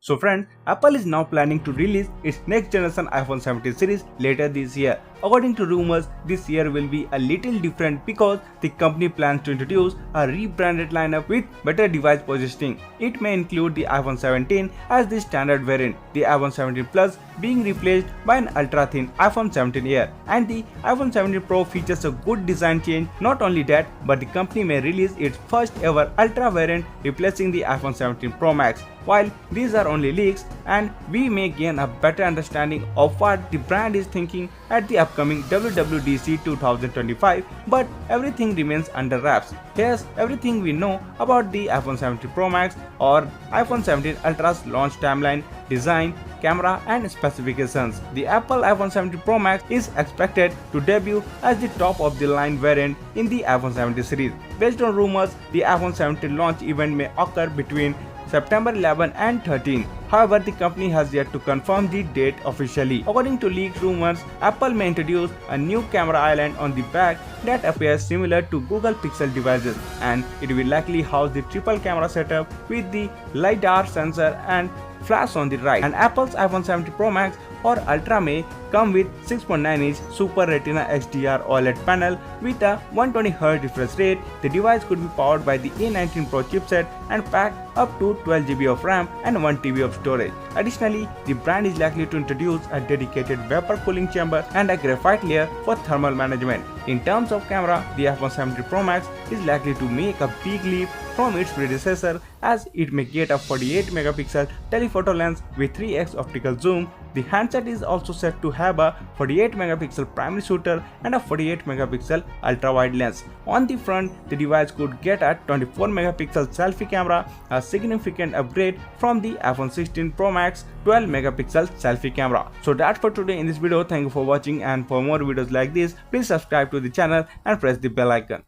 So friends, Apple is now planning to release its next generation iPhone 17 series later this year. According to rumors, this year will be a little different because the company plans to introduce a rebranded lineup with better device positioning. It may include the iPhone 17 as the standard variant, the iPhone 17 Plus being replaced by an ultra-thin iPhone 17 Air, and the iPhone 17 Pro features a good design change. Not only that, but the company may release its first ever Ultra variant replacing the iPhone 17 Pro Max. While these are only leaks, and we may gain a better understanding of what the brand is thinking at the upcoming WWDC 2025, but everything remains under wraps. Here's everything we know about the iPhone 17 Pro Max or iPhone 17 Ultra's launch timeline, design, camera and specifications. The Apple iPhone 17 Pro Max is expected to debut as the top of the line variant in the iPhone 17 series. Based on rumors, the iPhone 17 launch event may occur between September 11 and 13. However, the company has yet to confirm the date officially. According to leaked rumors, Apple may introduce a new camera island on the back that appears similar to Google Pixel devices, and it will likely house the triple camera setup with the LiDAR sensor and flash on the right. And Apple's iPhone 17 Pro Max or Ultra may come with 6.9-inch Super Retina XDR OLED panel with a 120Hz refresh rate. The device could be powered by the A19 Pro chipset and pack up to 12 GB of RAM and 1 TB of storage. Additionally, the brand is likely to introduce a dedicated vapor cooling chamber and a graphite layer for thermal management. In terms of camera, the iPhone 17 Pro Max is likely to make a big leap from its predecessor, as it may get a 48-megapixel telephoto lens with 3x optical zoom. The handset is also set to have a 48-megapixel primary shooter and a 48-megapixel ultra-wide lens. On the front, the device could get a 24-megapixel selfie camera, a significant upgrade from the iPhone 16 Pro Max 12-megapixel selfie camera. So that's for today in this video. Thank you for watching, and for more videos like this, please subscribe to the channel and press the bell icon.